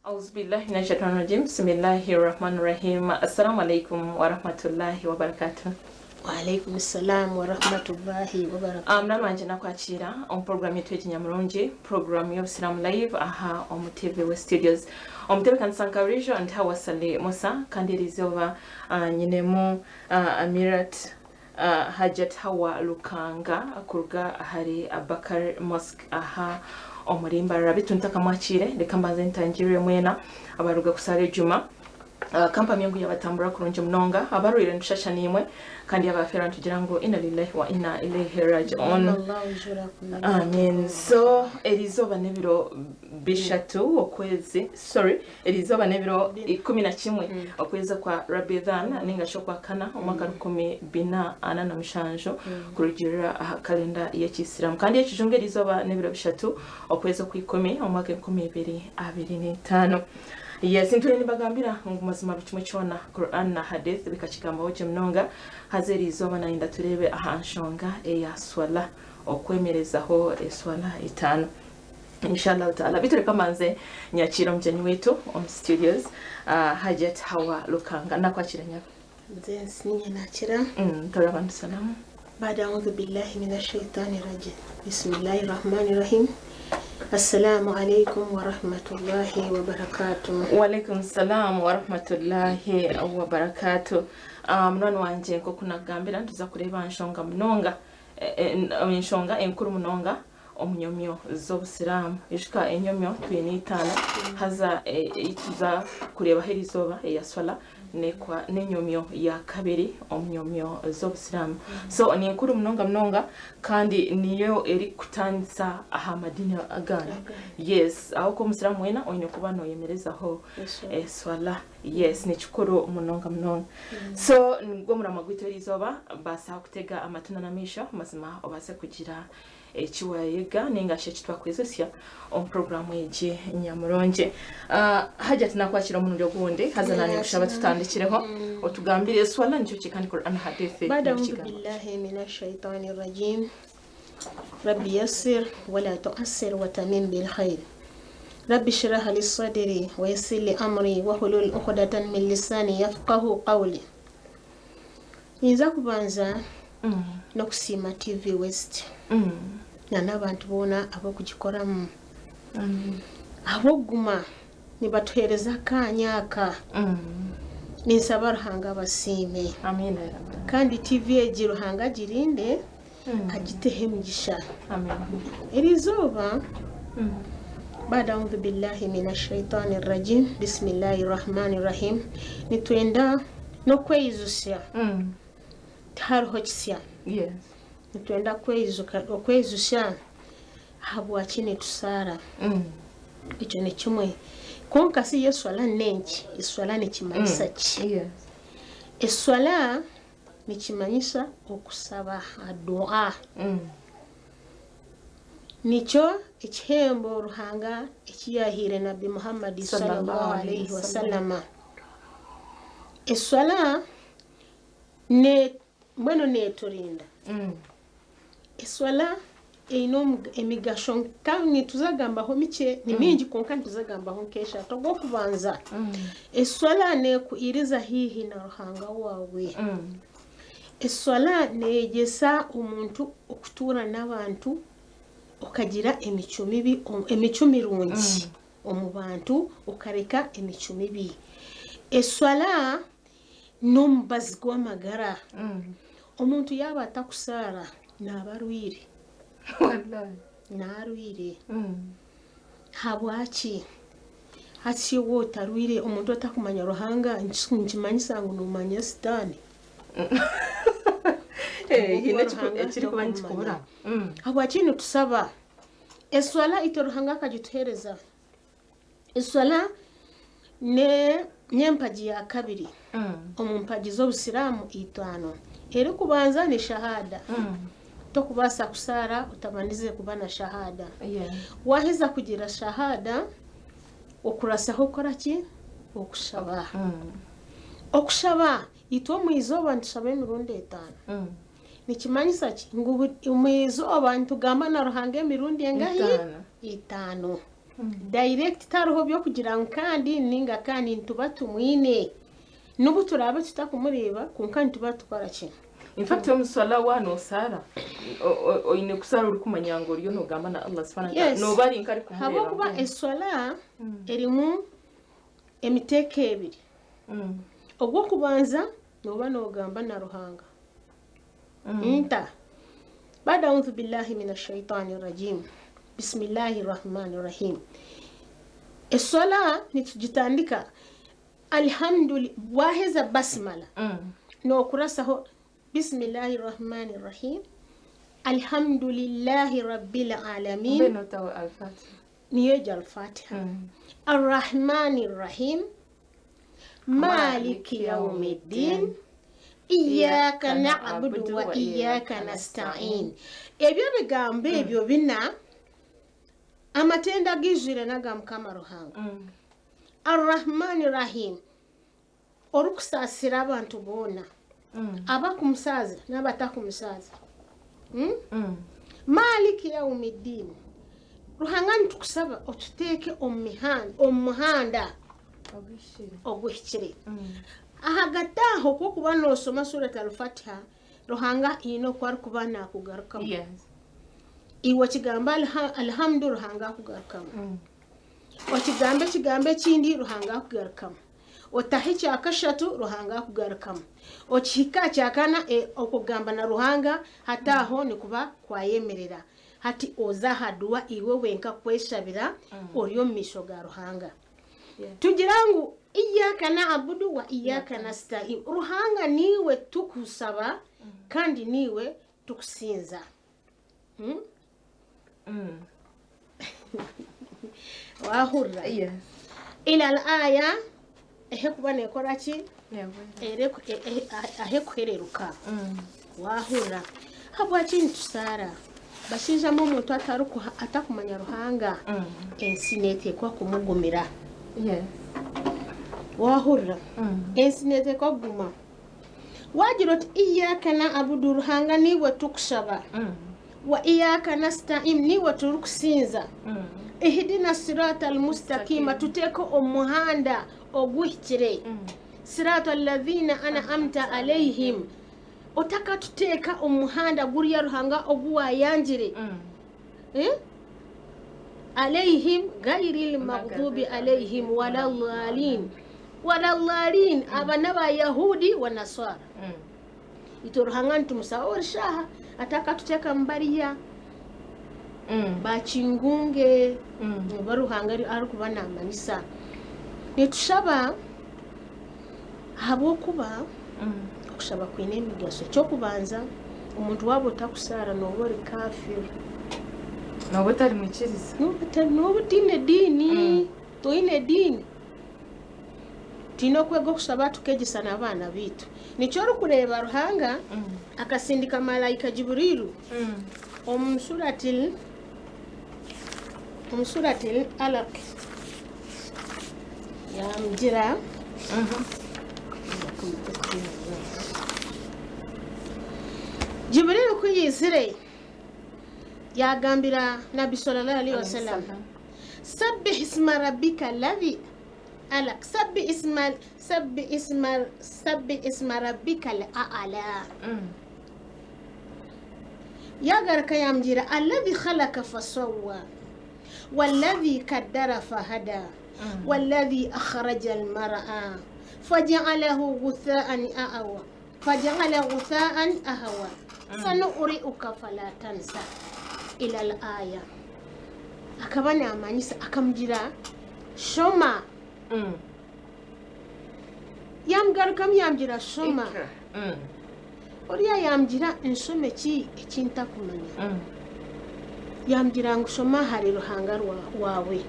Auzubillahi minash shaitanir rajim. Bismillahir rahmanir rahim. Assalamu alaikum wa rahmatullahi wa barakatuh. Wa alaikum assalam wa rahmatullahi wa barakatuh. Mwana wanje nakwakira on program yetu y'Inyamulungi, program y'Obusiramu live aha on TV West Studios. Omutebe kansanka region and Hawa Sale Musa kandirizoba nyinemu Amirat Hajat Hawa Lukanga akuruga ahari Abakar Mosque aha omurimba rabitu ntakamwakire reka mbanze ntangire mwena abaruga kusare juma kampani yangu yabatambura kurunje munonga abarwire ndushasha nimwe kandi abafera tugira ngo inna lillahi wa inna ilaihi raji'un. Amen. So erizoba nebiro bishatu okwezi erizoba nebiro 11 okwezi kwa Rabidan ninga shokwa kana omwaka 2026 kurugirira kalenda y'Ekisilamu kandi ekijunge erizoba nebiro bishatu okwezi kwa 10 omwaka 2025. Yes, intule nibagambira ngumazima bichimwe chona Quran na hadith bikachigamba oche mnonga hazeri zoba na inda turebe ahanshonga ya swala okwemerezaho swala itano inshallah taala bitureka manze nyakira mjani wetu on studios Hajat Hawa Lukanga nakwakira nyako Nzensi ninye nakira turabantu salamu baada a'udhu billahi minash shaitani rajim bismillahir rahmanir rahim. Assalamu alaikum wa rahmatullahi wa barakatuh. Wa alaikum salam wa rahmatullahi wa barakatuh. Mwana wanje ko kunagambira ntuza kureba nshonga munonga nshonga enkuru munonga omunyomyo z'Obusiramu ishika enyomyo 25 haza ituza kureba herizoba ya swala nekwa nenyomyo ya kabiri omunyomyo z'Obusiramu. So ni enkuru munonga kandi niyo eri kutanisa aha madini agana. Yes, aho ko Musiramu wena oyine kuba no yemerezaho swala. Yes, ni chukuru munonga. So ngo muramagwito erizoba basa kutega amatuna na misha mazima obase kugira ekiwayega ningashe kitwakwezesya on program yeje Nyamulungi. Hajat nakwakira omuntu gundi hazanani kushaba tutandikireho otugambire swala nicyo kikandi Quran hadith baada billahi minash shaitani rajim. Rabbi yassir wa la tu'assir wa tamim bil khair. Rabbi shrah li sadri wa yassir li amri wa hulul 'uqdatan min lisani yafqahu qawli. Inza kubanza no kusima TV West na n'abantu bona abokugikoramu aboguma nibatuhereza kanyaka ninsaba Ruhanga basime amina kandi TV eji Ruhanga girinde agitehe mugisha amina erizoba baada a'udhu billahi minash shaitani rajim bismillahir rahmanir rahim nitwenda no kweyizusya hariho kisya. Yes. Nitwenda kwezusya habwa kine tusara icyo ni kimwe konka si yeswala nenki iswala ni kimanyisa ki. Yes. Iswala ni kimanyisa okusaba addu'a nicho ikihembo Ruhanga ikiyahire Nabi Muhammad sallallahu alayhi wasallam. Iswala ne mweno neturinda iswala ino emigasho kandi tuzagambaho mike ni mingi konka tuzagambaho nkesha togo kubanza iswala ne kuiriza hihi na Ruhanga wawe iswala negesa umuntu okutura n'abantu okagira emico mirungi omu bantu okareka emico mibi. Iswala nombazi gw'amagara omuntu yaba atakusara nabarwire wallahi narwire habwaki hati wotarwire omuntu atakumanya Ruhanga nkimanyisa ngo numanya Sitani hine kiri kuba nkikubura habwaki nitusaba eswala ito Ruhanga akagituhereza eswala ne nyempaji ya kabiri omumpaji z'Obusiramu 5 eri kubanza ni shahada tokubasa kusara utabanize kubana shahada. Wahiza kugira shahada okurasaho koraki okushaba okushaba ito mwizoba ntushabe emirundi 5 nikimanyisa ki ngo mwizoba ntugamba na Ruhanga emirundi engahi 5 direct taruho byo kugira ngo kandi ninga kandi ntuba tumwine nubu turabe tutakumureba kunkani tuba twarakin. In fact yo musala wano sara oyine kusara uri kumanya ngo ryo ntugamba na Allah subhanahu wa ta'ala no bari nkari kumureba habo kuba eswala erimu emiteke ebiri ogwo kubanza noba nogamba na ruhanga nta bada a'udhu billahi minash shaitani rajim bismillahir rahmanir rahim. Eswala nitujitandika alhamdulillah waheza basmala no kurasaho bismillahir rahmanir rahim alhamdulillahi rabbil alamin beno taw al-fatiha niyeja al-fatiha arrahmanir rahim maliki yawmiddin iyyaka na'budu wa iyyaka nasta'in. Ebyo bigambo ebyo bina amatenda gizire nagamukama ruhanga arrahmanir rahim orukusasira abantu bona abakumusaza n'abatakumusaza maliki yawmiddin ruhanga ntukusaba otuteke omuhanda ogwishire ahagataho ko kuba no soma surat al-fatiha ruhanga ino kwari kuba nakugaruka iwe kigamba alhamdu ruhanga kugarukamu kigambe kindi ruhanga kugarukamu otahe kyakashatu ruhanga kugarukamu okihika kyakana okugamba na ruhanga hataho ni kuba kwayemerera hati oza hadua iwe wenka kweshabira oriyo misho ga ruhanga tugirangu iyyaka na'budu wa iyyaka nasta'in. Ruhanga niwe tukusaba kandi niwe tukusinza. Wahurra ila al-aya ehekubane koraki ahekuhereruka wahurra habwachi ntusara bashinja mu muntu atakumanya ruhanga ensinete kwa kumugumira wahurra ensinete kwa guma wajirot iyyaka na'budu ruhanga niwe tukusaba wa iyyaka nasta'in niwe turukusinza ihdina siratal mustaqima tuteko omuhanda ogwihire siratal ladhina an'amta alaihim otaka tuteka omuhanda guriya ruhanga ogwayanjire alaihim ghayril maghdubi alaihim walallalin abana ba yahudi wa nasara ito ruhanga ntumsawor shaha ataka tuteka mbariya bachingunge baruhanga ari kubana manisa nitushaba habo kuba okushaba kwine emigaso cyo kubanza umuntu wabo takusara nobore kafir nobotari mukiriza nobutine dini toine dini tino kwego kusaba tukegisana abana bitu nico rukureba ruhanga akasindika malaika jibrilu suratil alaq ya mjira jibrilu kuyizire ya gambira nabi sallallahu alaihi wasallam sabbih isma rabbika alladhi alaq sabbih isma rabbika al-a'la ya garka ya mjira alladhi khalaqa fasawwa والذي قدر فهدى والذي أخرج المرعى فجعله غثاء أهوى سنقرئك فلا تنسى إلى الآية akabana amanyisa akamjira shoma yamgarukam yamjira shoma oriya yamjira insome ki ekinta kumanya yamjira ngushoma hari ruhanga wawe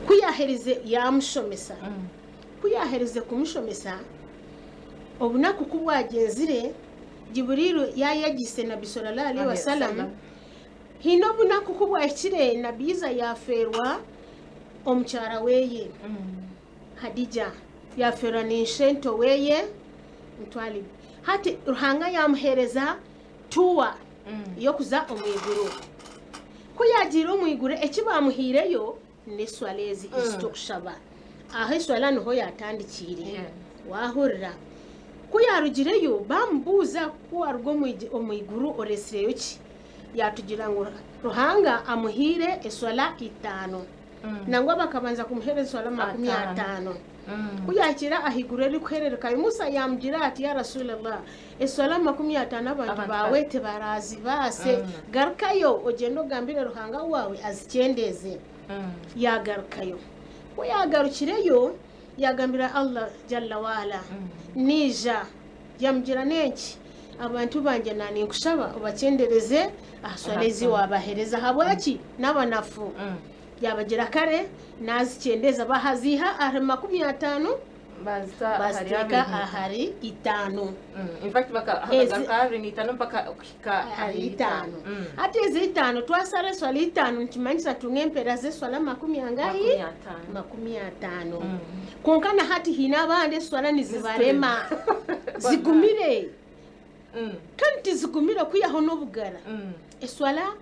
kuyahereze yamushomesa kuyahereze kumushomesa obunaku kubwagenzire jibrilu yayagise nabi sallallahu alaihi wasallam hino bunaku kubwakire nabiza yaferwa omuchara weye hadija yaferwa n'inshento weye mutwali hati ruhanga yamuhereza tuwa yo kuza omwiguru kuyagira omwigure ekibamuhireyo ne swala ezi ezitokushaba aho eswala niho yatandikire wahurira kuyarugireyo bamubuuza kuwaruga omwiguru oresireyo ki yatugira ngo ruhanga amuhire eswala 5 nangwa bakabanza kumuhera eswala 50 kuyakira ahigure rikuhererekayo Musa yamugira ati ya Rasulullah eswala 50 abantu bawe tebarazi base garukayo ogendo gambire ruhanga wawe azikendeze yagarukayo kuyagarukireyo yagambira Allah jalla wala nija yamugira neki abantu banje nani nkushaba obacendereze aswalezi wabahereza habwaki n'abanafu yabagira kare nazicendeza bahaziha ari 50 baziteka ahari 5 in fact bakahagaruka ni 5 mpaka ukika hari 5 ati ezi 5 twasara swala 5 nkimanyisa tungempera ze swala 50 konkana hati hina bande swala nizibarema zigumire kandi zigumire kuyaho n'obugara eswala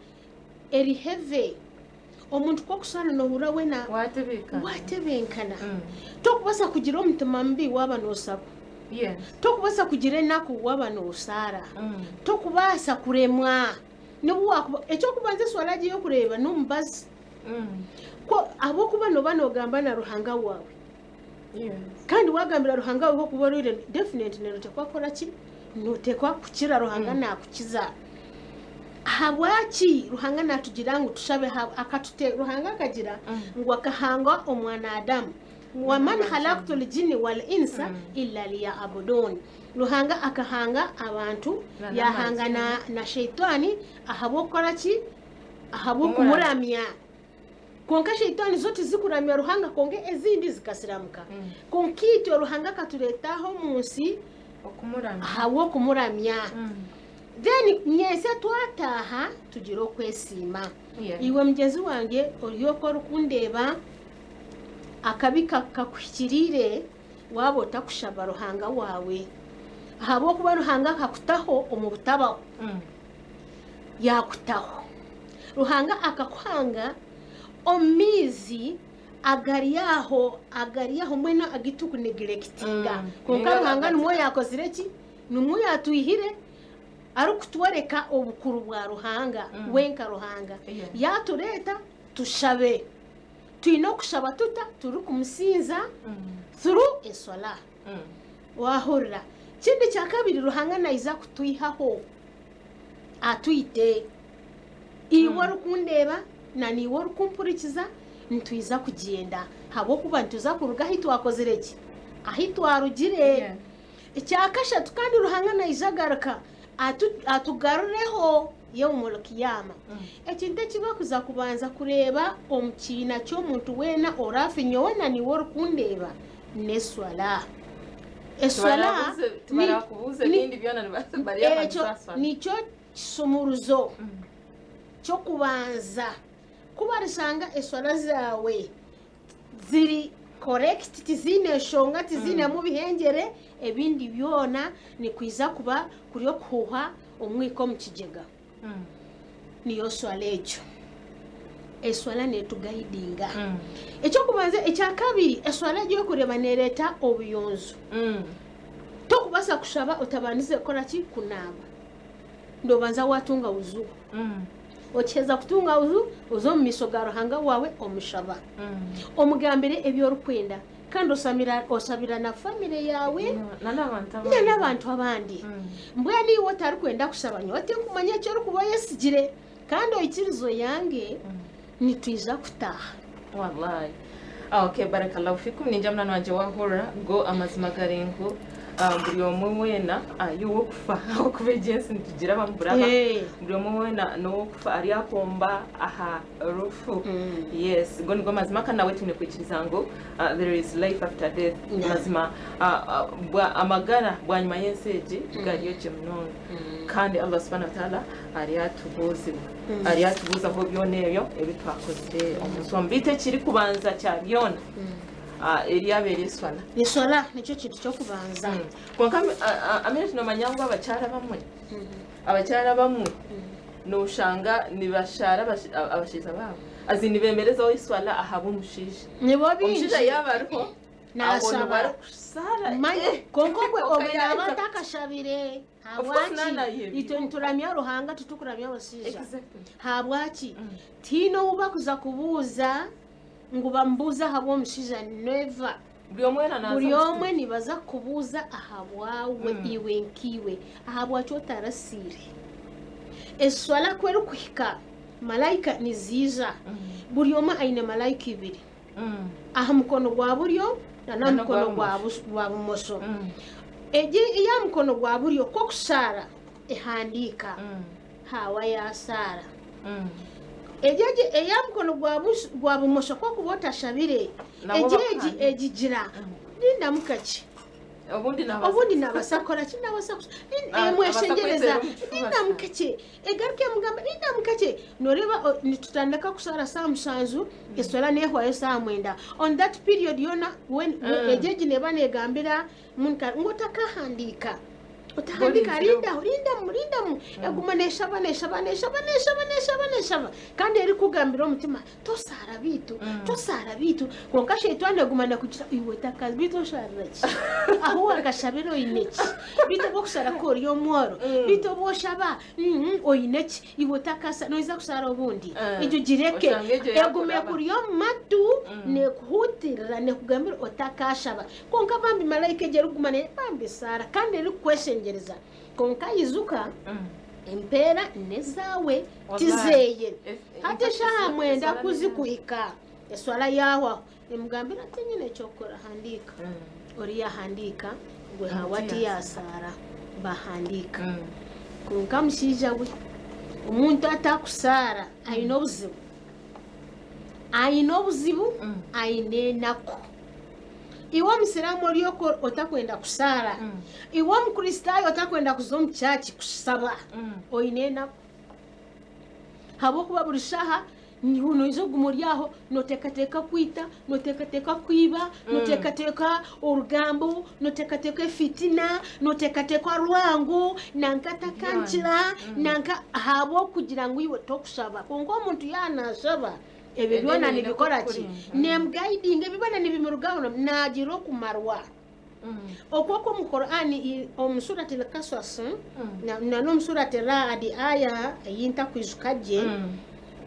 eri heavy omuntu kokusana nohura wena watebenkana tokubasa kugira omutima mbi waba nosaba tokubasa kugira enaku waba nosara tokubasa kuremwa nibuwakuba ekyokubanza eswala giyo kureba n'omubazi ko abokuba noba nogamba na ruhanga wawe kandi wagambira ruhanga wawe kuba rire definitely notekwa ki notekwa kukira ruhanga nakukiza habwaki ruhanga natugira ngo tushabe akatute ruhanga kagira ngo akahanga omwana Adamu wa man khalaqtul jinni wal insa illa liya'budun ruhanga akahanga abantu yahanga na shaitani ahabokora ki ahabokumuramya konka shaitani zote zikuramya ruhanga konge ezindi zikasiramuka konkito ruhanga katuletaho munsi okumuramya habokumuramya then nyese twataha tugiro kwesima iwe mugezi wange oriyoko rukundeba akabika kakwikirire wabo takushaba ruhanga wawe habo kuba ruhanga kakutaho omubutabaho yakutaho ruhanga akakwanga omizi agariyaho mwena agituku neglectinga konka ruhanga numwe yakozire ki numwe yatuihire arukutwereka obukuru bwa ruhanga wenka ruhanga yatureta tushabe tuino kushaba tuta turukumusinza through eswala wahurira kindi cya kabiri ruhanga naiza kutuihaho atuite iwo rukundeba na niwo rukumpurikiza ntwiza kugenda habo kuba ntuza kuruga hitwakozereki ahitwarugire icyakashatu kandi ruhanga naiza garuka atugarureho yawmul qiyama ekinte kiba kuza kubanza kureba omukina cyo muntu wena orafi nyona ni wor kundeba neswala eswala tubarakubuze nindi byona bari yabanza nico kisumuruzo cyo kubanza kubarisanga eswala zawe ziri correct tizine shonga tizine mu bihengere ebindi byona ni kwiza kuba kuriyo kuha omwiko mu kigega niyo swala ejo eswala netugaidinga ekyo kubanza ekya kabiri eswala ejo kureba nereta obuyonzo tokubasa kushaba utabanize kora ki kunaba ndo banza watunga uzu ocheza kutunga uzo mu misoga ruhanga wawe omushaba omugambire ebyo rukwenda kandi osabira na family yawe n'abantu abandi mbwa ni wotari kwenda kusaba nyote kumanya cyo rukubaye sigire kandi oyikirizo yange nitwiza kutaha wallahi okay barakallahu fikum ninja mwana wanje wahora go amazima garengo buri omwe wena yuwo kufa okuba jensi ntugira bamburaba buri omwe wena no kufa ari akomba aha rufu yes goni go mazima kana wetu ne kwikiriza ngo there is life after death mazima amagara bwanyuma yenseje gariyo kimnono kandi Allah subhanahu wa ta'ala ari atubuza ho byoneyo ebitwakozire omuswa mbite kiri kubanza cya byona eliyabere swala ni swala nicyo kintu cyo kubanza kwa kama amene no manyangwa abacyara bamwe noshanga nibashara abashiza babo azini bemerezaho iswala ahaba umushisha nibo umushisha yaba ariko nasaba manye konkogwe obera batakashabire habwaki ito nturamya ruhanga tutukuramya abasija habwaki tino uba kuza kubuza ngo bambuza habo umushiza never buri omwe nibaza kubuza ahabwawe iwe nkiwe ahabwacu otarasire eswala kweru kuhika malaika niziza buri omwe aine malaika ibiri aha mukono gwa buryo na mukono gwa bumoso eje iya mukono gwa buryo ko kusara ehandika hawa ya sara ejeje eya mukono gwa bumoso ko kubota shabire ejeji ejijira linda mukachi obundi nabasakora kinabasakora mweshengereza linda mukachi egaruke mugamba linda mukachi noreba nitutandaka kusara saa musanzu eswala nehwayo saa mwenda on that period yona when ejeji neba negambira munka ngotaka handika utahandika linda egumanesha banesha kandi eri kugambira omutima tosara bitu konka shetani egumana kugira iwe takazi bitu sharaki aho wakashabiro ineki bitu bokusara kori yomworo bitu boshaba oineki iwe takasa noiza kusara obundi ejo gireke egume kuri matu ne kuhutira ne kugambira otakashaba konka bambi malaika jerugumane bambi sara kandi eri kweshengereza konka izuka empera nezawe tizeye hata shaha mwenda kuzikuika eswala yawa emugambira ati nyine cyokora handika ori handika gwe hawati ya sara bahandika konka mshija we umuntu atakusara ayino buzibu ayine nako iwa msiramu oliyoko otakwenda kusara iwa mkristayo otakwenda kuzo mchachi kusaba oinena habo kuba burishaha ni huno izo gumuryaho notekateka kwita notekateka kwiba notekateka urugambo notekateka fitina notekateka rwangu nankata kanchira nanka habo kugira ngo iwe tokusaba kongo umuntu yanasaba ebibona nibikora ki nemguiding ebibona nibimurugaho najiro kumarwa okoko mu Qur'ani omusurati al-Qasas na no musurati Ra'd aya yinta kwizukaje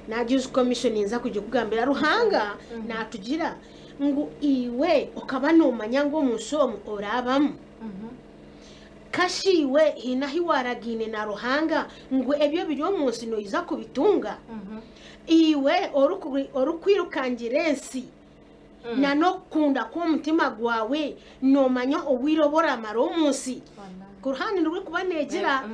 na Jews Commission inza kugambira ruhanga natugira ngo iwe okabano manyango musomo orabamu kashiwe hinahiwaragine na ruhanga ngo ebyo biri omunsi no iza kubitunga iwe orukwirukangirensi na no kunda ko mutima gwawe no manya obwirobora maromunsi kuruhani ruri kubanegera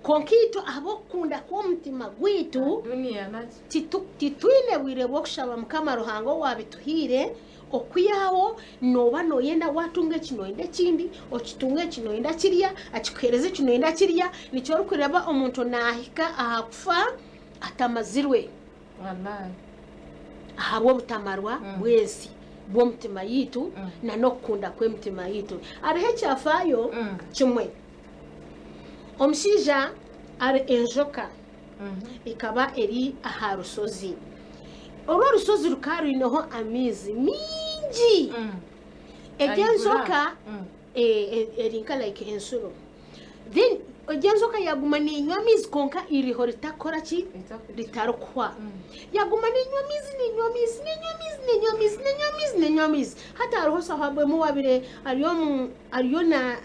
konkito abo kunda ko mutima gwitu dunia nachi titwine wire bokushaba mukama ruhango wabituhire okuyawo noba noyenda watunge kinoyenda kindi okitunge kinoyenda kiriya akikwereze kinoyenda kiriya nicyo rukureba omuntu nahika ahakufa atamazirwe wallahi ahabo butamarwa bwezi bwo mutima yitu na nokunda kwe mutima yitu arihe cyafayo kimwe omusija ari enjoka ikaba eri aharusozi oro rusozi rukarineho amizi mingi egenzoka erinka like ensuro then egenzoka yagumana inyamizi konka iriho ritakora ki ritarukwa yagumana inyamizi hata ariho sahabwe mu wabire ariyo na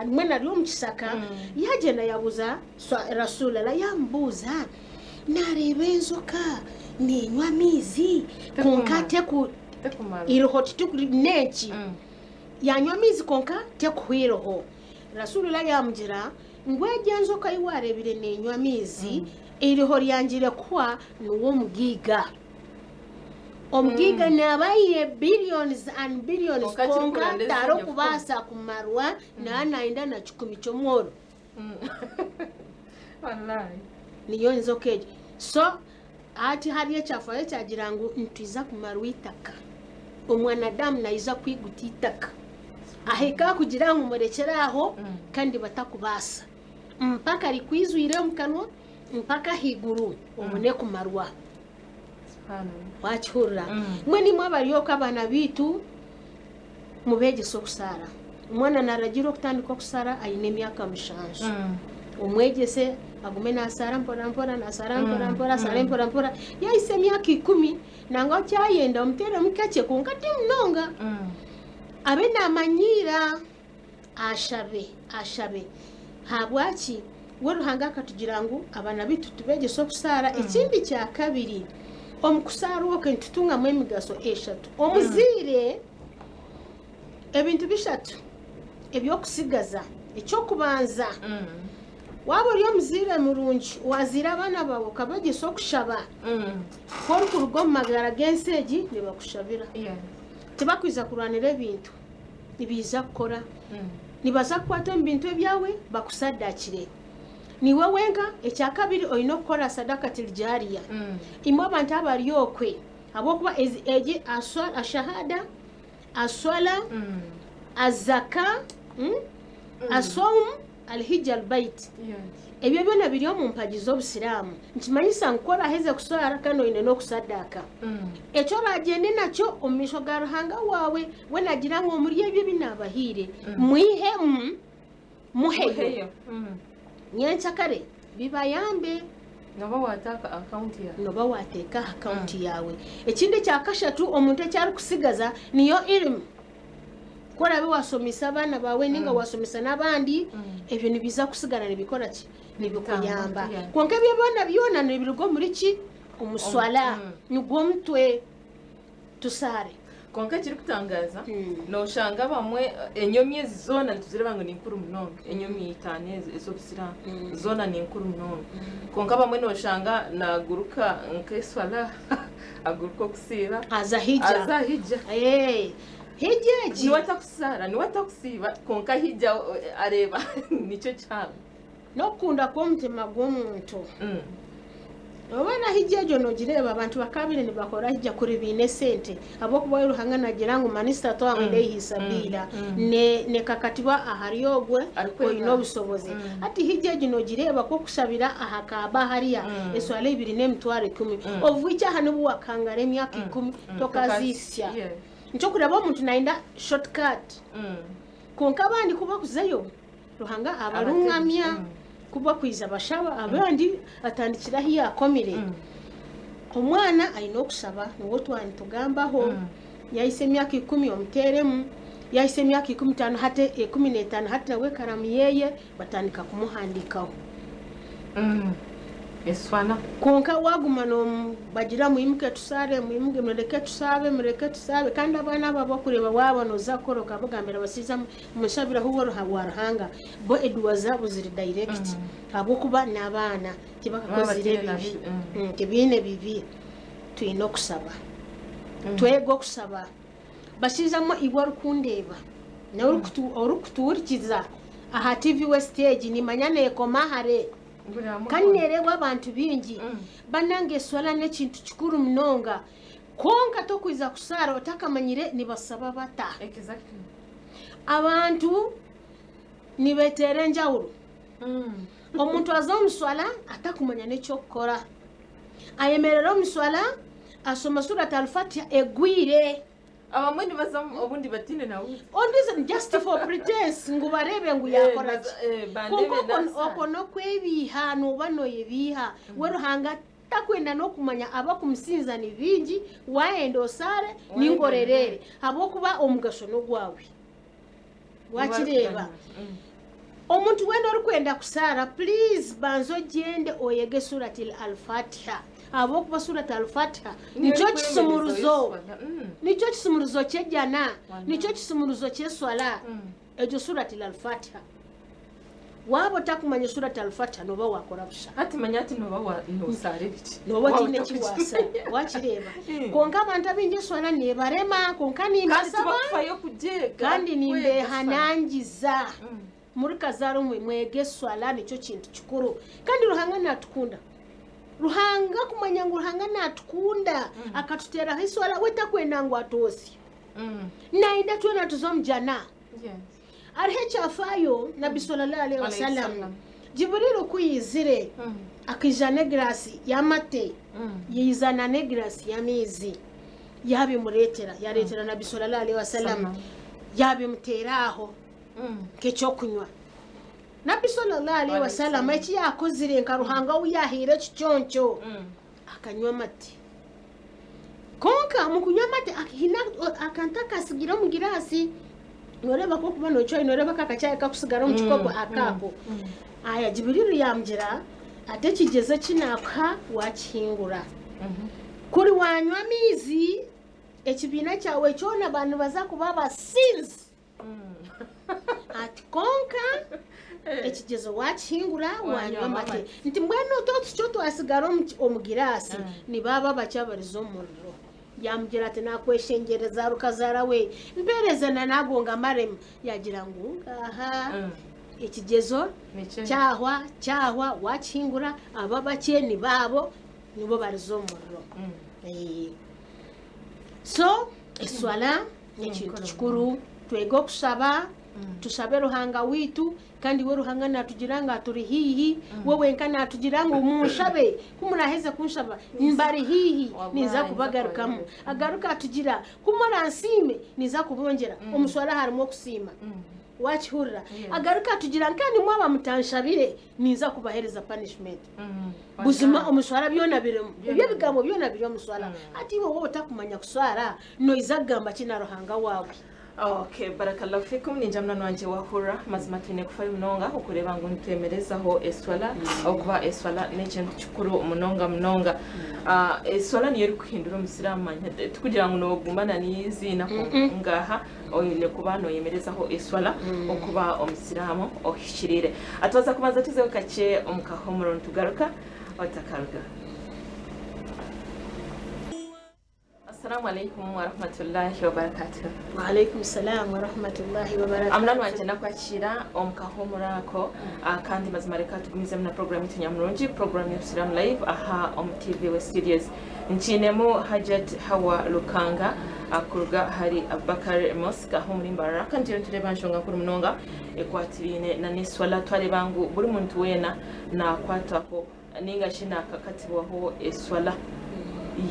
mwana ariyo mukisaka yagenda yabuza rasulullah yambuza narebe enzoka ninywa mizi konka teku iriho titukuri neki yanywa mizi konka tekuhwiroho rasulullah yamugira ngweje enzoka iwarebire ninywa mizi iriho ryangire kwa nuwo mugiga omugiga nabaye billions and billions konka taro kubasa kumarwa na naenda na 10 cyomworo wallahi niyo nzokeje so ati hariye cyafaye cyagira ngo ntiza kumarwa itaka omwanadamu naiza kwigutitaka aheka kugira ngo murekeraho kandi batakubasa mpaka rikwizwire mu kanwa mpaka higuru omune kumarwa wakihurira mwe nimwe abaryoka abana bitu mubegesa okusara omwana naragira okutandika okusara ayine emyaka 7 omwegese agume nasara mpora mpora nasara mpora mpora asara mpora mpora yaise emyaka 10 nanga okyayenda omutere mukake kunkati munonga abe namanyira ashabe habwaki weruhanga akatugira ngu abana bitu tubegesa okusara ekindi kya kabiri omukusara woke ntutunga mu emigaso 3 omuzire ebintu bishatu ebyokusigaza ekyokubanza waba oli omuzire murungi wazira abana bawe kabegesa okushaba kori kuruga omu magara g'ensi egi nibakushabira tibakwiza kurwanira ebintu nibiza kukora nibaza kukwata mu bintu ebyawe bakusadakire niwe wenka ekyakabiri olina okukola sadaka tiljariya imwe abantu abaryokwe habwokuba egi ashahada aswala azaka asom alhijja albayt ebyo byona biri omu mpagi z'obusiraamu nkimanyisa nkora aheze kuswala kandi oyine n'okusaddaaka ekyo oragende nakyo omu maisho ga ruhanga waawe we nagira ngu omuri ebyo binaabahire mwihemu muheyo nyenkyakare bibayambe noba wateeka akawunti yawe ekindi kyakashatu omuntu ekyari kusigaza niyo irimu korabe wasomesa abaana bawe ninga wasomesa n'abandi ebyo nibiza kusigana nibikora ki nibikuyamba konka ebyo byona nibiruga muri ki omuswala nigwo omutwe tusare konka kiri kutangaza noshanga bamwe enyomi ezi zona ntuzireba ngo ni nkuru munonga enyomi 5 ez'obusiramu zona ni nkuru munonga konka bamwe noshanga naguruka nkeswala aguruka okusiba azahija hijeji niwatakusiba konka hija areba nicyo cyabo nokunda kw'omutima gw'omuntu obana hijejo nogireba abantu bakabire nibakora hija kuri bine sente abokuba iruhanga nagira ngo manista twangende hisabira ne kakatiba ahariyogwe oyino obusobozi ati hijejo nogireba ko kusabira ahakaba hariya eswale 2 ovuicha hanu wakangara emyaka 10 tokazisya ncho kuraba omuntu nainda shortcut konka abandi kuba kuzayo ruhanga abarungamya kuba kwiza bashaba abandi atandikira hiya akomire omwana ayina okusaba niwo twani tugambaho yaise emyaka 10 omuteremu yaise emyaka 15 hate 15 hate nawe karamu yeye batandika kumuhandikaho eswana konka waguma no bagira muyimuke tusare muyimuke mureke tusabe kandi abana babo kureba wabano zakoroka bugambira basiza mushabira huwo warahanga bo edwaza buziri direct abo kuba nabana tibakakozire bibi kibine bibi tuyino kusaba twego kusaba basizamo igwa rukundeba na urukuturkiza aha TV Westage ni manyane komahare kanerewa abantu bingi banange swala n'ekintu kikuru munonga konka tokwiza kusara otakamanyire nibasaba bata abantu nibetere njawulo omuntu azomuswala atakumanya n'ekyo kukora ayemerera omuswala asoma surat al-Fatiha egwire abamwe nibaza obundi batine nawe on reason just for pretense ngubarebe ngu yakora okono kwebiha nubano yebiha weruhanga takwenda nokumanya abakumusinza ni bingi waenda osare ningorerere abokuba omugaso nogwawe wakireba omuntu wenda orikwenda kusara please banzo gende oyege surati al-Fatiha abokuba surati al-Fatiha nicho kisumuruzo kyejana nicho kisumuruzo kyeswala ejo surati al-Fatiha wabo takumanya surati al-Fatiha noba wakora busha ati manyati noba nosare biki noba tine kiwasa wakireba konka abantu abinje swala ne barema konka ni masaba kandi nimbe hanangiza muri kazaro mwege swala nicho kintu kikuru kandi ruhanga natukunda ruhanga kumanya ngo ruhanga natukunda akatutera hiswala wetakwenda ngo atosi naida twena tuzomjana arhe chafayo nabi sallallahu alaihi wasallam jibril kuyizire akijana glasi y'amate yizana ne glasi y'amizi yabimuretera yaretera nabi sallallahu alaihi wasallam yabimuteraho kecyo kunywa nabi sallallahu alaihi wasallam eki yakozire nkaruhanga uyahire kicyoncho akanywa amate konka mukunywa amate akihina akantaka asigira mu girasi noreba ko kubano cyo noreba kakacyaye kakusigara mu kikopo akako aya Jibrilu yamgira ate kigeze kinaka wakihingura kuri wanywa mizi ekibina cyawe cyona abantu bazakuba basinzi ati konka ekigezo wakihingura wanywa amate nti mbwenu cyo twasigara mu girasi ni baba bacyabarizo umuriro yamugira ati nakweshengereza rukazara we mpereze na nagonga marema yagira ngo ngaha ikigezo cyahwa wakingura aba bake ni babo nibo barizo muriro so eswala n'ikintu kikuru twego kusaba tusabe ruhanga witu kandi we ruhanga natugiranga turi hihi wowe nkana natugiranga umushabe kumuraheze kunshaba mbari hihi niza kubagarukamo agaruka atugira kumuransime niza kubongera umuswala harimo kusima wachihurira agaruka atugira kandi mwaba mutanshabire niza kubahereza punishment buzima umuswala byona biremo ibyo bigambo byona byo muswala ati wowe utakumanya kuswara no izagamba kinaruhanga wawe. Okay, barakallahu fikum ni jamna wanje wahura mazima tune kufayo mnonga ukureba ngo nitemerezaho eswala au kuba eswala n'ekintu kikuru munonga eswala niyo kuhindura umusiramu tukugira ngo no gumbana nizi nako ngaha oyine kuba no yemerezaho eswala okuba umusiramu ohishirire atwaza kubanza tuzeho kace omukahomoro tugaruka otakaruga. Assalamu alaikum wa rahmatullahi wa barakatuh. Wa alaikum salam wa rahmatullahi wa barakatuh. Amnani wanje nakwakira omukahomorako kandi mazima reka tugumize mna program y'Inyamurungi program y'Islam live aha TV West Studios ncinemo Hajat Hawa Lukanga akuruga hari Abubakar Mosque aho muri Mbaraka ndiro tureba nshonga kuri munonga ekwatirine na niswala twale bangu buri muntu wena na kwatako ninga shina kakatibwaho eswala.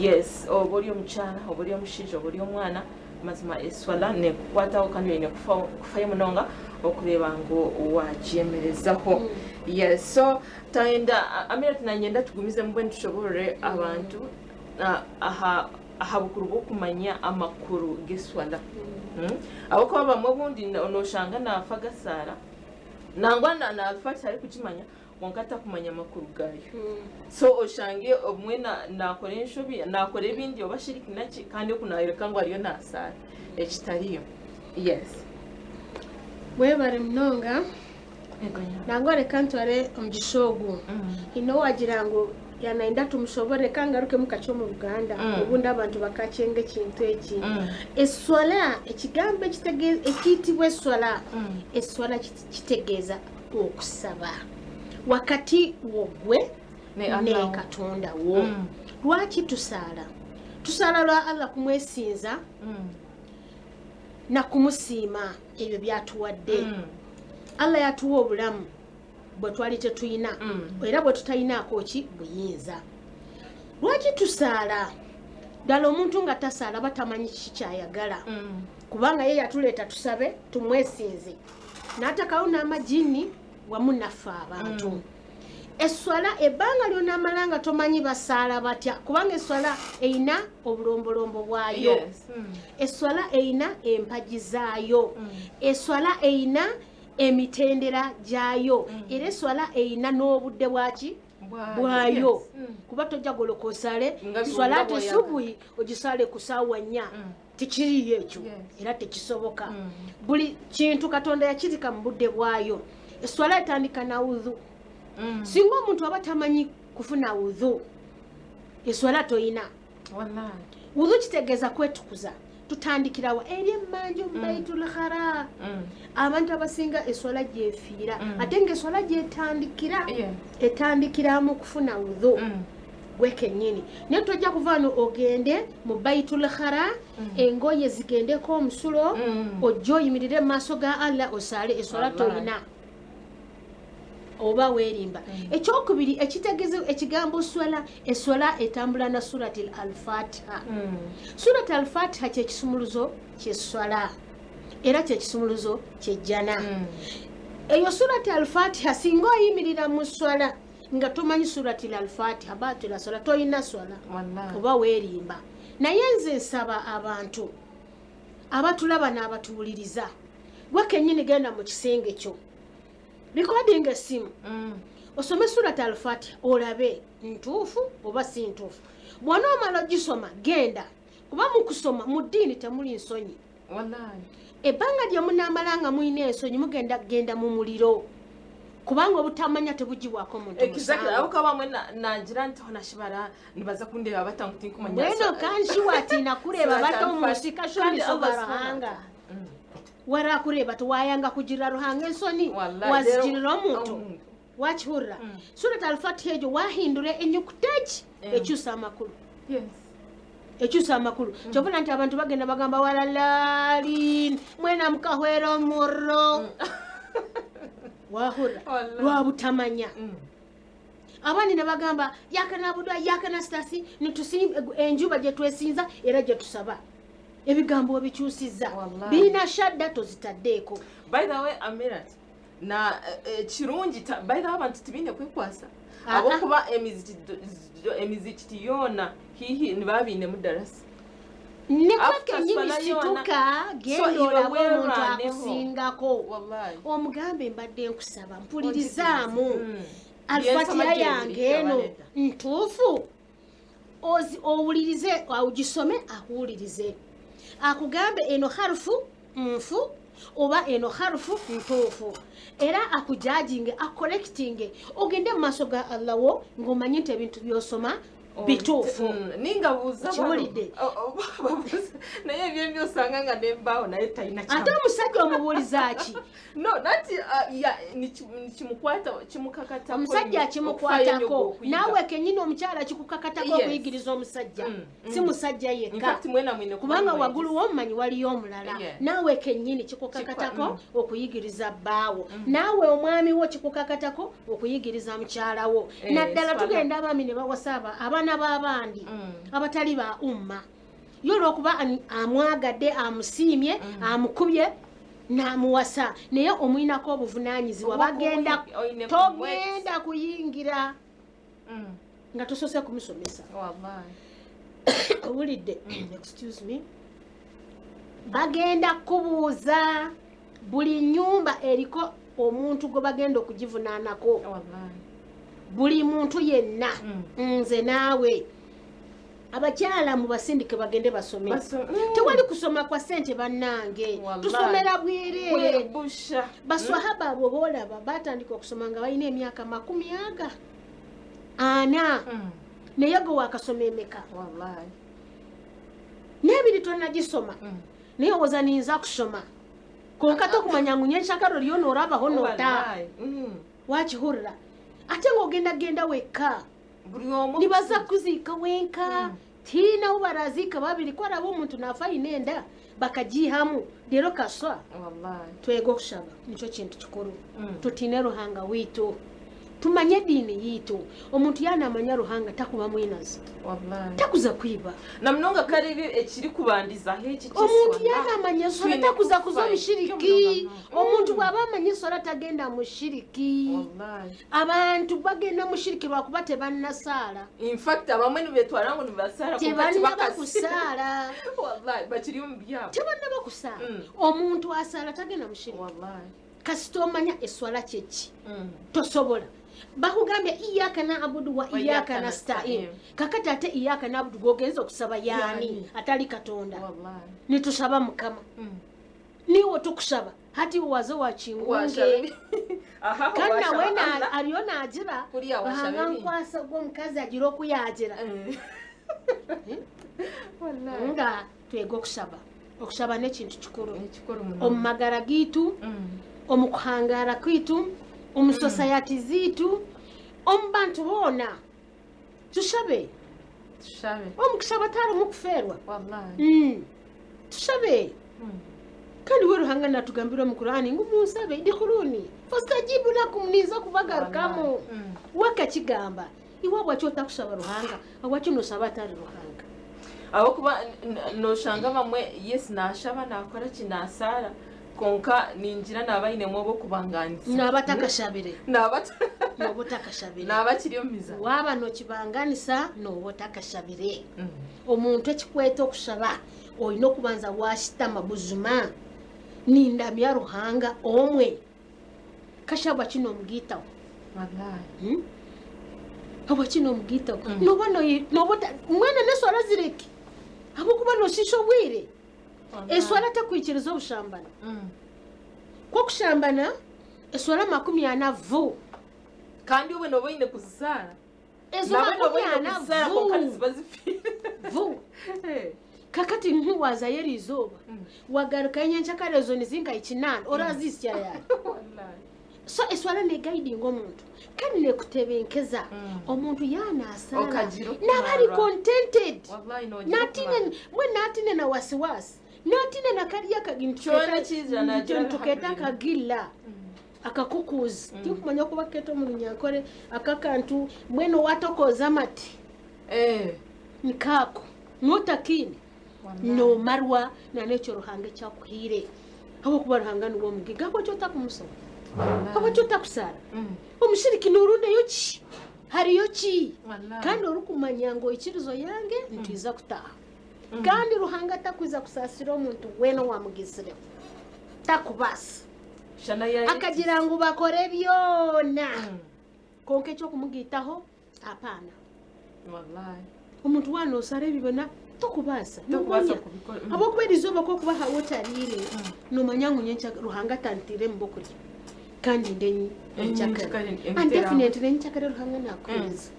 Yes, obulyo mchana, obulyo mushijo, obulyo mwana mazima eswala ne kukwataho kandi yine kufayo munonga okureba ngo wajemerezaho. Yes, so taenda amira tunanyenda tugumize mbwe ntushobore abantu aha bukuru bwo kumanya amakuru geswala. Abo ko bamwe bundi noshanga na fagasara nangwa na alfati ari kukimanya wankata kumanya makuru gayo so oshange omwena nakore nshobi nakore bindi obashiriki naki kandi kunayireka ngo ariyo nasara ekitariyo. Yes we bari mnonga nangore kantware omgishogu ino wagira ngo yanaenda tumushobore kangaruke mukacho mu Uganda ubundi abantu bakacenge kintu eki eswala ekigambe kitegeza ekitibwe swala eswala kitegeza okusaba wakati wogwe ne katonda wo lwaki tusala lwa Allah kumwesinza na kumusiima ebyo byatuwadde Allah yatuwa obulamu bwe twali tetuyina era bwe tutayinaako ki buyinza lwaki tusala ddala omuntu nga tasala batamanyi kikyayagala kubanga ye yatuleeta tusabe tumwesinze n'atakawo n'amajini wamu naffe abantu eswala ebbanga lyonna amalanga tomanyi basaala batya kubanga eswala eyina obulombolombo bwayo eswala eyina empaji zaayo eswala eyina emitendera gyayo era eswala eyina n'obudde bwaki bwayo kuba tojja golokosale swala tesubuhi ogisale ku ssaawa 4 tikiriyo ekyo era tekisoboka buli kintu katonda yakirika mu budde bwayo. Eswala etandika na udhu singa omuntu aba tamanyi kufuna udhu eswala toyina wallahi udhu kitegeza kwetukuza tutandikirawa eri emmanju Baitul Haram abantu abasinga eswala gyefiira ate nga eswala gyetandikira etandikira mu kufuna udhu gwekennyini naye tojja kuvaano ogende mu Baitul Haram engoye zigendeko omusulo ojja oyimirire mu maaso ga Allah osale eswala toyina oba weerimba ekyokubiri ekitegeeza ekigambo swala eswala etambula na surati al-fatiha surati al-fatiha kyekisumuluzo kyeswala era kyekisumuluzo kyejjana eyo surati al-fatiha singa oyimirira mu swala nga tomanyi surati al-fatiha batula swala toyina swala oba weerimba naye nze nsaba abantu abatulaba n'abatuwuliriza gwe kennyini genda mu kisenge kyo recording esimu osome surati al-fatiha olabe ntuufu oba si ntuufu bw'ona omala ogisoma genda kuba mu kusoma mu ddiini temuli nsonyi ebbanga lye munaamala nga mulina ensonyi mugenda kugenda mu muliro kubanga obutamanya tebugibwako muntu mweno kanshiwa tina kureba bato musika shomisoba ruhanga wara kureba tuwayanga kugira ruhanga ensoni wazigirira omuntu wakihurira surati al-fatiha ejo wahindure enyukutaji ekyusa amakulu ekyusa amakulu kyobona nti abantu bagenda bagamba walalaalin mwena mukahwera omurro wahurira lwabutamanya abandi ne bagamba yakanabudwa yakanastasi enjuba gye twesinza era gye tusaba ebigambo bikyusiza birina shadda tozitaddeeko. By the way, Amirat, na kirungi by the way abantu tibine kwekwasa abokuba emiziki yona hihi nibabine mu darasa nekwake nyini situka gendo olaba omuntu akusingako omugambe mbadde nkusaba mpulirizaamu alfatiha yange eno ntuufu owulirize ogisome akuwulirize akugambe eno harufu nfu oba eno harufu ntuufu era akujajinge akolectinge ogende mu maaso ga Allah wo ng'omanyi nti ebintu by'osoma bituufu ningabuuza kiwulidde naye ebyo byosanga nga nembaawo naye talina ate omusajja omubuuliza ki no nati kimukwata kimukakatako omusajja kimukwatako naawe kenyini omukyala kikukakatako okuyigiriza omusajja si musajja yekka kubanga waggulu w'omumanyi waliyo omulala naawe kenyini kikukakatako okuyigiriza bbaawo naawe omwami wo kikukakatako okuyigiriza mukyala wo naddala tugenda abaami ne bawasa abaana b'abandi abatali ba umma yo olw'okuba amwagadde amusiimye amukubye n'amuwasa naye omwinako obuvunaanyizibwa bagenda togenda kuyingira nga tosose kumusomesa owulidde excuse me bagenda kubuuza buli nnyumba eriko omuntu gwe bagenda okugivunaanako buli muntu yenna nze naawe abakyala mu basindike bagende basome tewali kusoma kwa sente bannange tusomera bwereere baswahaba abo boolaba batandika okusoma nga balina emyaka 40 naye gwe wakasoma emeka n'ebiri tonnagisoma naye owoza niyinza kusoma konka tokumanya ngu nyenshakalo lyo noorabaho noota wakihurira ate ng'ogenda wekka nibaza kuziika wenka tiinawo baraziika babiri kwalaba omuntu naafa alina enda bakagiihamu leero kaswa twega okusaba nikyo kintu kikulu tutine ruhanga wiitu tumanye eddiini yiitu omuntu yanamanya ruhanga takuba mwinazi takuza kwiba namunonga kale ekiri kubandizaho omuntu yanamanya sola takuza kuza omushiriki omuntu bw'aba amanya sola tagenda mushiriki abantu bagenda mushiriki lwakuba tebannasaala in fact abamwe nibetwala ngo nibasaala tebannabakusaala bakiri mu byabo tebannabakusaala omuntu asaala tagenda mushiriki kasita omanya eswala kyeki tosobola bakugambye iyaka na'budu wa iyaka nasta'in kakati ate iyaka na'budu gogenza okusaba yani atali katonda nitusaba mukama niwo tukusaba hati wazo wakingunge kana wena aliona ajira bahanga nkwasa gw'omukazi agira okuyagira nga twego okusaba n'ekintu kikuru omumagara gitu omukuhangara kwitu omusosayati ziitu omubantu boona tushabe omukusaba tari mukufeerwa tushabe kandi we ruhanga natugambira mu Qur'ani ngo musabe idikhuluni fastajibu lakum niza kubagarukamu wakakigamba iwabo achota kusaba ruhanga awacho no saba atari ruhanga abo kuba no shanga bamwe yes nashaba nakora kinasara konka ninjira nabayine mwobo kubanganisa nabatakashabire nobutakashabire nabakiriyo miza waba no kibanganisa nobutakashabire omuntu ekikweta okusaba oyina okubanza washitama buzuma nindamya ruhanga omwe kashabwa kino omugitawo wallahi abo kino omugitawo nobota mwana neswala zireke abo kuba noshisho bwire eswala takwikiriza obushambana ko kushambana eswala 40 vu kandi uwe noboine kuzisara eswala noboine kuzisara ko kandi zibazifire vu kakati ntiwaza yeri izuba wagaruka nyenshakarezo nizinga ikinana orazisya yayo wallahi so eswala ne guiding omuntu kandi ne kutebenkeza omuntu yana asala nabali contented wallahi no natine na wasiwasi natine na kaliya kagintu tuketa kagilla akakukuzi tikumanya kuba keto mu nyankore akakantu mweno watokoza mati nikako notakini no marwa na necho ruhanga cyakuhire abo kuba ruhanga nuwo mugiga ko cyota kumusaba abo cyota kusara umushiriki nurunde yoki hari yoki kandi urukumanya ngo ikirizo yange ntiza kutaha kandi ruhanga takwiza kusasira omuntu weno wamugisire takubasa shana ya akagira ngo bakore byona konke cyo kumugitaho apana wallahi umuntu wano sare bibona tukubasa kubikora abo kuberizo bako kuba hawo tarire no manyangu nyencha ruhanga tantire mbokuri kandi ndenyi nchakara and definitely nchakara ruhanga nakweza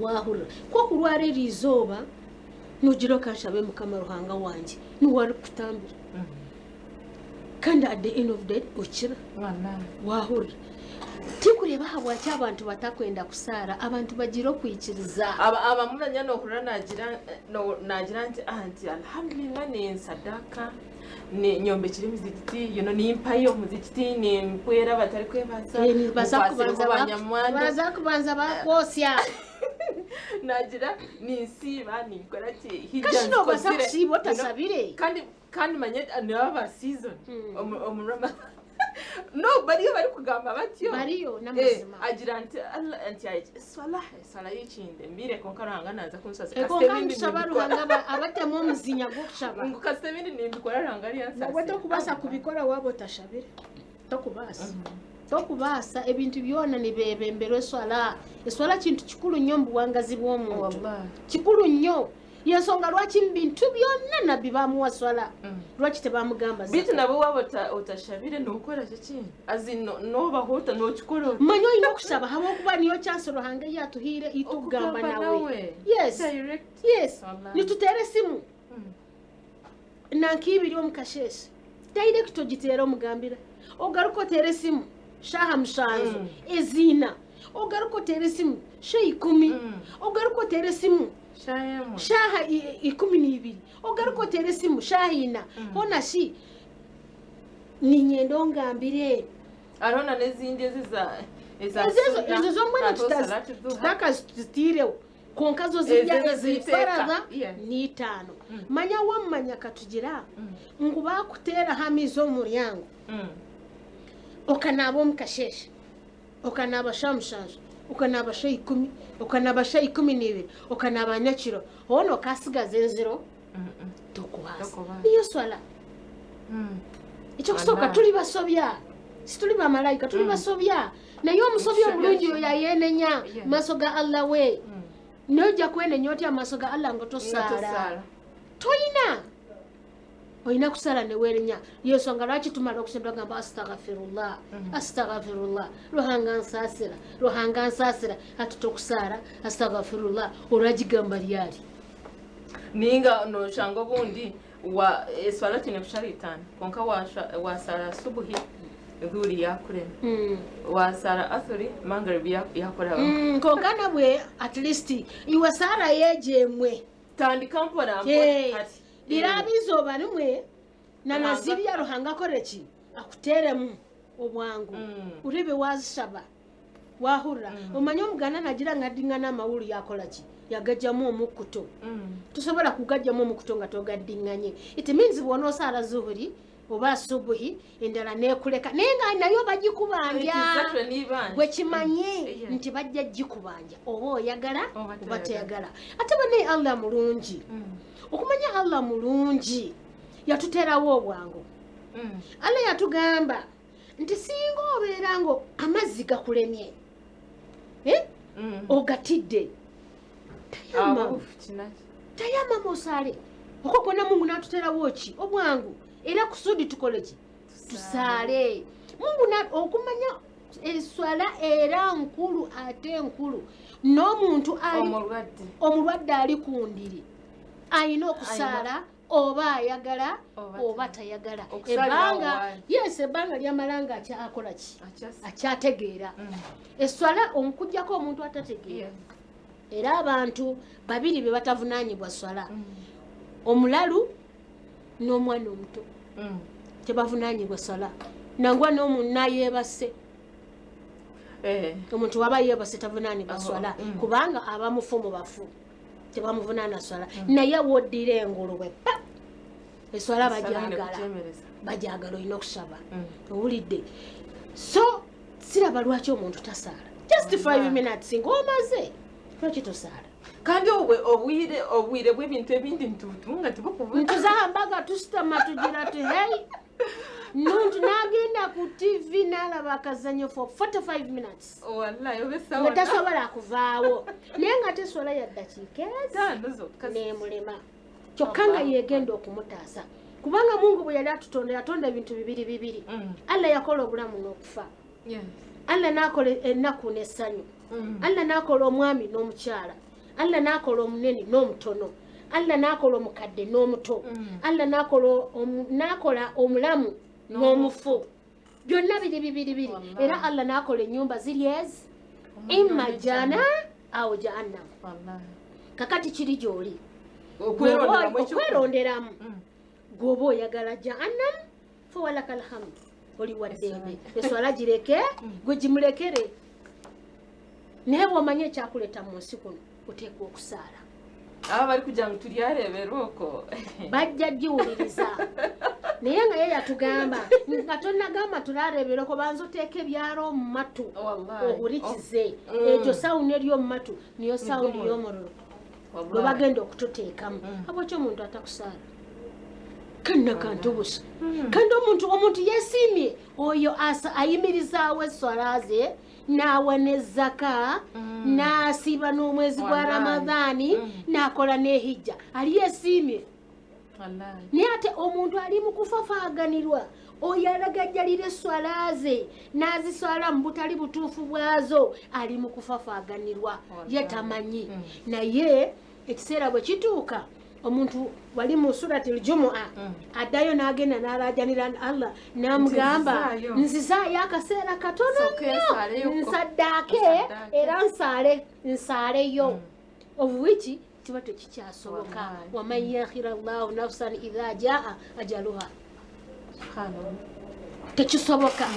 wahura ko kurware rizoba nugiro kashabe mukama ruhanga wanje nuwari kutambira kandi at the end of the day ukira wallahi wahura tikureba habwa cy'abantu batakwenda kusara abantu bagiro kwikiriza aba muranya no kurana nagira nti alhamdulillah ni sadaka ni nyombe kiri muzikiti ni impayo muzikiti ni mkwera batari kwebaza baza kubanza bakosya nagira ni siba ni korati hijja kozire tasabire kandi manye aba season omurama no bariyo bari kugamba batyo bariyo namazima agira anti sala yikinde mbire konkaranga naza kunsaza kastemindi shabaruhanga abatemo muzinya gushaba ngo kastemindi nimbikora ranga ari yansasa nabwo kubasa kubikora wabo tashabire tokubasa ebintu byona nibebe mbere swala kintu kikulu nyombu wangazi bw'omuntu wallahi kikulu nnyo yasonga lwaki mbintu byonna nabbi bamuwaswala lwaki tebamugamba bitu nabo wabo utashabire nokora kiki azino noba hota no kikoro manyo ino kusaba habo kuba niyo chance ruhanga yatuhire itugamba nawe yes direct yes nitutere simu nankibiri omukasheshe direct ogitera omugambira ogaruko tere simu shaha mshanzo ezina ogaruko tere simu shay 10 ogaruko tere simu shaha 12 ogaruko tere simu shahina hona shi ni nyendo ngambire arona nezindi ezo zo mwana tutaka zitire konkazo zijya zifaraga ni 5 manya wamanya katugira nguba kutera hamizo muryango okanabo mukasheshe okanaba shamshaje okanaba shay 10 okanaba shay 12 okanaba nyakiro hono kasigaze nziro tokubaza niyo swala icyo kusoka tuli basobya situli ba malaika tuli basobya nayo musobya omulungi yo yayenenya masoga Allah we noja kwene nyoti amasoga Allah ngoto sala toina oina kusala ne werenya yeso ngalachi tumala kusembra ngamba astaghfirullah ruhanga nsasira atutokusara astaghfirullah urajigamba lyali ninga no shango bundi wa swala tine kusharitana konka wasara subuhi dhuri yakure wasara athuri magharibi yakora konka nabwe at least iwasara yejemwe tandi kampora lirabizo barimwe na naziriya ruhanga koreki akuteremu obwangu urebe wazishaba wahura omanye omugana nagira ngadinga n'amawulu yakolaki yagajjamu omukuto tusobola kugajjamu omukuto nga togaddinganye it means bw'ona osaala zuhuri oba subuhi endala nekuleka naye nga nayo bagikubanja gwe kimanye nti bajja gikubanja oba oyagala oba teyagala ate bane Allah mulungi okumanya Allah mulungi yatuterawo obwangu Allah yatugamba nti singa obeera ngo amazzi gakulemye ogatidde tayama mosale okokona Mungu natuterawo ki obwangu era kusudi tukoleki tusale Mungu okumanya eswala era nkulu ate nkulu n'omuntu ali omulwadde ali kundiri ayina okusala oba ayagala oba tayagala ebanga lyamalanga akyakolaki akyategeera eswala omukujjako omuntu atategeera era abantu babiri be batavunanyibwa swala omulalu n'omwana omuto tebavunanyibwa swala nangwa n'omunna yeebase omuntu waba yeebase tavunanyibwa swala kubanga abamufu mu bafu tebamuvunana swala naye woddira engulube eswala bajagala olina okusaba owulidde so siraba lwaki omuntu tasaala just 5 minutes ng'omaze lwaki tosaala kandi obwire bw'ebintu ebindi ntutunga ntuzahambaga tusitama tugira tu hey nuntu nagenda ku TV nalaba akazanyo for 45 minutes nga tasobola kuvaawo naye nga tesobola yaddakiika nemulema kyokka nga yegenda okumutaasa kubanga Mungu bwe yali atutonda yatonda ebintu bibiri Allah yakola obulamu n'okufa Allah nakola ennaku n'essanyu Allah nakola omwami n'omukyala Allah nakola omunene n'omutono Allah nakola omukadde n'omuto Allah nakola omulamu n'omufu byonna biri era Allah nakola ennyumba ziri ezi imma jana au jahannam kakati kiri gy'oli okweronderamu gwoba oyagala jahannam fa walaka alhamdu oli waddembe eswala gireke gwe gimulekere naye bw'omanye ekyakuleta mu nsi kuno oteekwa okusaala aba bali kujja ngo tulyarebera okwo bajja giwuliriza naye nga ye yatugamba nga tonnagamba tularebera okwo banza oteeka ebyalo mu matu ohurikize ekyo sawundi ery'omu matu niyo sawundi y'omululu bwe bagenda okututeekamu abwekyo omuntu atakusaala kannakantubusa kandi omuntu yeesiimye oyo ayimirizaawo eswala ze nawa nezaka nasiba n'omwezi gwa Ramadhani nakola n'ehijja ali yeesiimye naye ate omuntu ali mu kufafaaganirwa oyo alagajjalira eswala ze n'aziswala mu butali butuufu bwazo ali mu kufafaaganirwa ye tamanyi naye ekiseera bwe kituuka omuntu wali mu surati al-Jumu'a addayo n'agenda n'alajanira Allah n'amugamba nzizaayo akaseera katono nnyo nsaddaake era nsaaleyo obuwiki kiba tekikyasoboka waman yakhira Allahu nafsan idha jaa ajaluha tekisoboka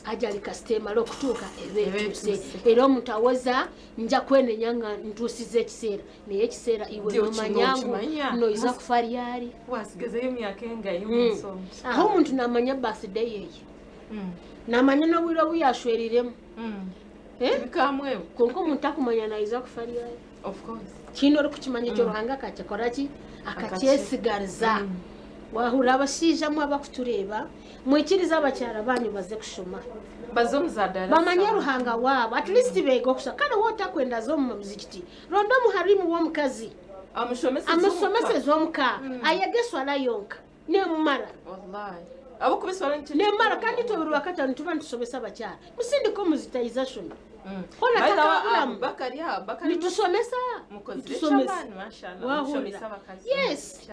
ajali kasitema lokutuuka ebeetuse era omuntu awoza nja kwenenya nga ntuusiza ekiseera naye ekiseera iwe nomanyangu noyiza kufa lyali wasigazayo emyaka engayo aho omuntu namanya birthday yeye namanya n'obwire obuyashweriremu bikamwewo konka omuntu akumanya nayiza kufa lyali kino ori kukimanya ekyo Ruhanga akakikoraki akakyesigariza wahura abashaija mwe abakutureeba mwikiriza abakyala banyu baze kushoma bamanye Ruhanga waabo at least beega okusoma kale wotakwenda z'omu muzikiti ronda omuharimu w'omukazi amusomeseza omuka ayege eswala yonka nemumara nemara kandi tobiri wakatano tuba nitusomesa abakyala musindika omuzitization nitusomesa yes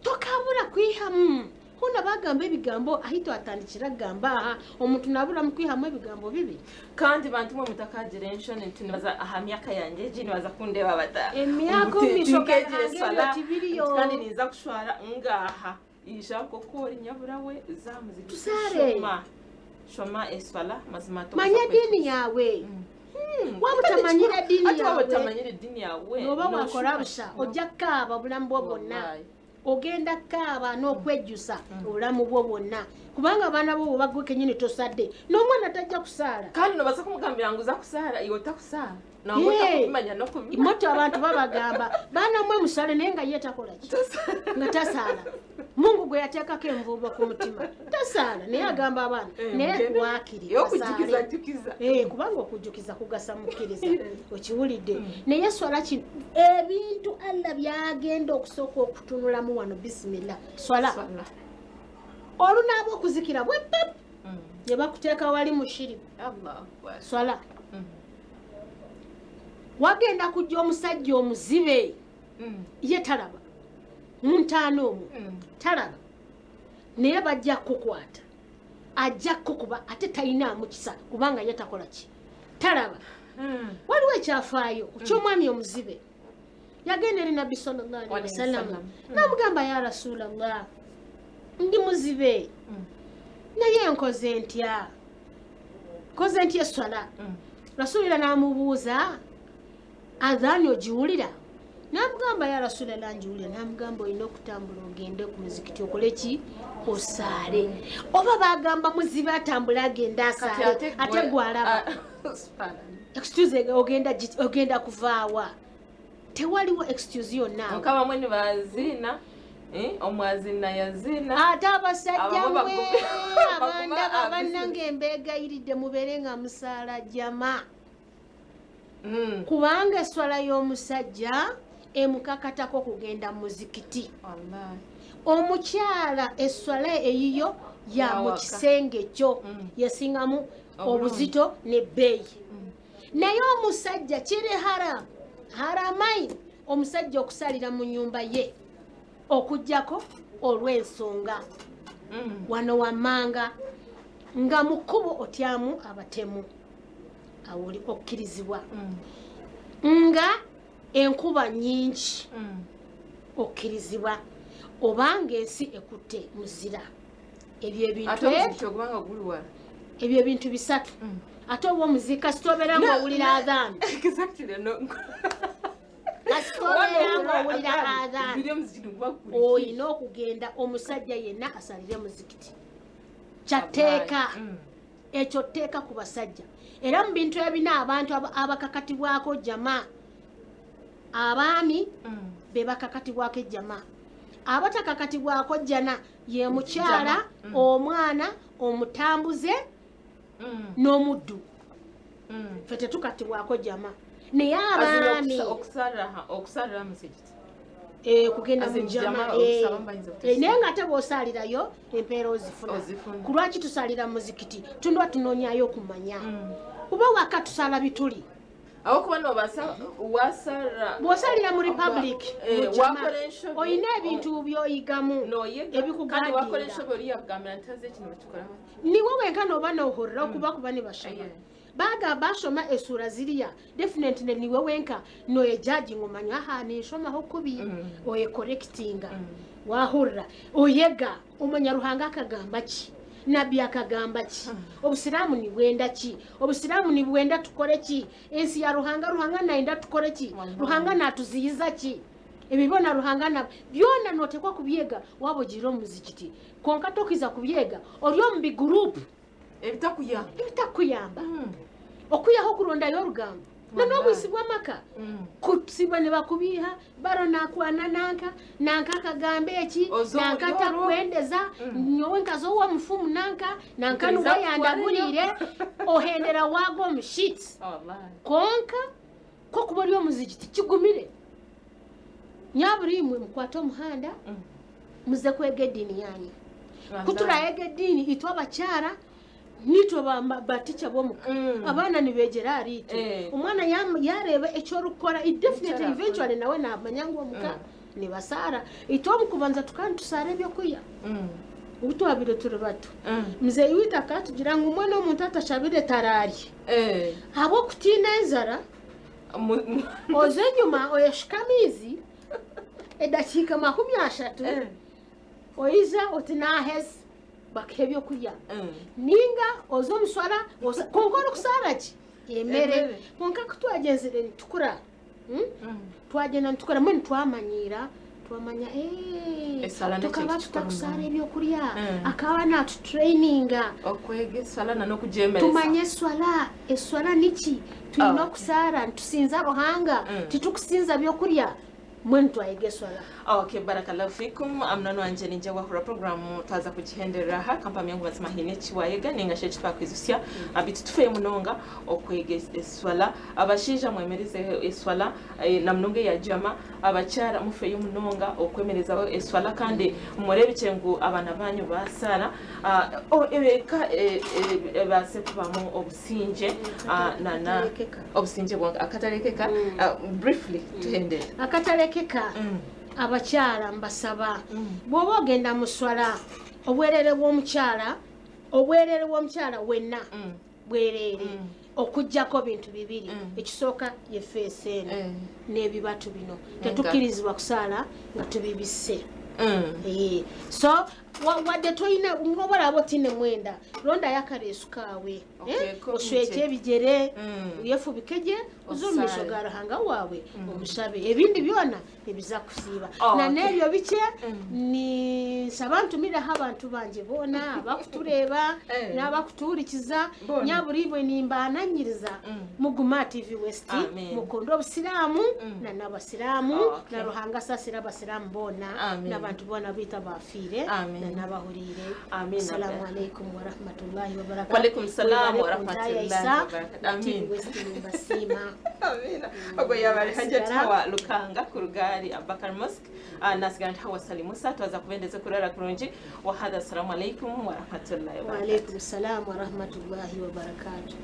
tokabula kwihamu hona bagamba ebigambo ahito atandikira gamba aha omuntu nabula mukwihamu ebigambo bibi kandi bantu mwe mutakagira nti nibaza aha myaka yanjye gini baza kundeba bata emyaka mishoka kandi niza kushwara ngaha ishako kuri nyaburawe zamuziki Tusare. shoma eswala mazima to manya dini yawe wabutamanyira dini yawe yawe wabutamanyira dini yawe noba wakora busha ojja kaaba obulamu bwo bwonna ogenda kaaba n'okwejjusa obulamu bwo bwonna kubanga abaana bo bagwe kenyini tosadde n'omwana tajja kusaala kandi nobaza kumugambira ngo uza kusaala iwe takusaala nakumanya imoto abantu babagamba baana mwe musale naye nga ye takola ki nga tasaala mungu gwe yateekako envuubo ku mutima tasaala naye agamba abaana naye gwakiri kubanga okujjukiza kugasa mukkiriza okiwulidde naye swala kino ebintu allah byagenda okusooka okutunulamu wano bisimillah swala olunaaba okuzikira bwepap ne bakuteeka wali mushiribu swala wagenda kujja omusajja omuzibe ye talaba muntaano omwo talaba naye bajja kukwata ajja kukuba ate talina mukisa kubanga ye takola ki talaba waliwo ekyafaayo ky'omwami omuzibe yagenda eri nabbi sallallahu alaihi wasallam namugamba ya rasulallah ndi muzibe naye nkoze ntya eswala rasulillah namubuuza adhaani ogiwulira namugamba ya rasulallah ngiwulira namugamba olina okutambula ogende ku muzikiti okole ki osaale oba bagamba muzibe atambula agenda asaale ate gwalaba excuse ogenda kuvaawa tewaliwo excuse yonna mukama mwene bazina omwazina yazina ate abasajja mwe abandaba bannange embeegayiridde mubeere nga musaala jama kubanga eswala y'omusajja emukakatako kugenda muzikiti omukyala eswala eyiyo ya mu kisenge kyo yasingamu obuzito n'ebbeeyi naye omusajja kiri haramaini omusajja okusalira mu nyumba ye okujjako olw'ensonga wano wammanga nga mukubo otyamu abatemu awuli okkirizibwa nga enkuba nyingi okkirizibwa obanga ensi ekutte muzira ebyo ebintu bisatu ate oba omuzika sitobeera ng'owulira adhaani olina okugenda omusajja yenna asalire muzikiti kyatteeka ekyo tteeka ku basajja era mu bintu ebina abantu abakakatibwako jama abaami be bakakatibwako ejjama abatakakatibwako jjana ye mukyala omwana omutambuze n'omuddu fe tetukatibwako jama naye abaami okusalira muzikiti kugenda mu jama naye nga ate bw'osalirayo empeera ozifuna ku lwaki tusalira muzikiti tundwa tunoonyayo okumanya kuba waka tusala bituli bw'osalira mu republic olina ebintu by'oyigamu ebikugambira niwe wenka n'oba n'ohurira okuba kuba ne bashoma bagamba asoma esura ziriya definitely niwe wenka noyejaji ngomanya aha nishomaho kubi oye correctinga wahurira oyega omanya ruhanga akagamba ki nabbi akagamba ki obusiramu ni bwenda ki obusiramu ni bwenda tukore ki ensi ya ruhanga naenda tukore ki ruhanga natuziyiza ki ebibona ruhanga na byona notekwa kubyega wabo jiro muzikiti konka tokiza kubyega olyo mbi group ebitakuyamba okuyaho kuronda y'olugambo n'obwisibwa maka kusibwa ne bakubiha baro nakwana nanka akagambo eki nanka takwendeza nyowe nkazo wa mfumu nanka nuwa yandagulire ohendera wago mushitsi konka ko kuba lyo muzikiti kigumire nyaburimwe mukwata omuhanda muze kwega eddiini yanyu kutulaega eddiini itwa bakyara nito baticha bomuka abana nibegera arito omwana yareba ekyorukora definitely eventually nawe namanyango omuka ne basara itomu kubanza tukantusara ebyo kuya utwabire turi bato mze yuita katugira ngo umwana omuntu atashabire tarari abo kutina enzara oze nyuma oyashikamizi edakika 30 oiza otinahes bakebyo kulya ninga ozo muswala konkora kusaraji emere konka kutwagenzere nitukura twagenda nitukura mwe twamanyira twamanya tukaba tutakusara ebyokulya akaba natutraininga okwega eswala n'okujemereza tumanye eswala niki tulina okusara ntusinza Ruhanga titukusinza byokulya mwe ntwayiga eswala. Okay, barakallahu fikum. Amnano wanje ninja wahura programu twaza kujihenderaha kampani yangu basema hine chiwayega ninga shechi twakwizusya abitu tufe munonga okwega eswala abashija mwemereze eswala na mnonge ya jama abachara mufe y'umunonga okwemereza eswala kandi murebe cyengu abana banyu basara eka base kubamo obusinje na obusinje bwa akatarekeka briefly tuhendera akatalekeka abakyala mbasaba bwoba ogenda muswala obwerere bw'omukyala wenna bwerere okujjako bintu bibiri ekisooka ye feesi n'ebibatu bino tetukkirizibwa kusaala nga tubibisse so wadde toyina ngobola abo tine mwenda londa yakaleesu kaawe osweke ebigere yefubikeje ozomiso ga Ruhanga waabwe omusabe ebindi byona ebiza kusiiba na n'ebyo bike ni sabantumiraho abantu banje boona abakutureeba n'abakutuurikiza nyaburibwe nimbaananyiriza muguma TV West mukondo obusiraamu na n'abasiraamu na Ruhanga sasira abasiraamu boona n'abantu boona bita bafiire nabahurire. Assalamu alaikum wa rahmatullahi wa barakatuh. Wa alaikum salam wa rahmatullahi wa barakatuh. Amin. Ogoya bari hajjata wa Lukanga kurugari Abakar Mosque nasigana hawa salimusa twaza kubendeze kurara kurunji wa hada. Assalamu alaikum wa rahmatullahi wa barakatuh. Wa alaikum salam wa rahmatullahi wa barakatuh.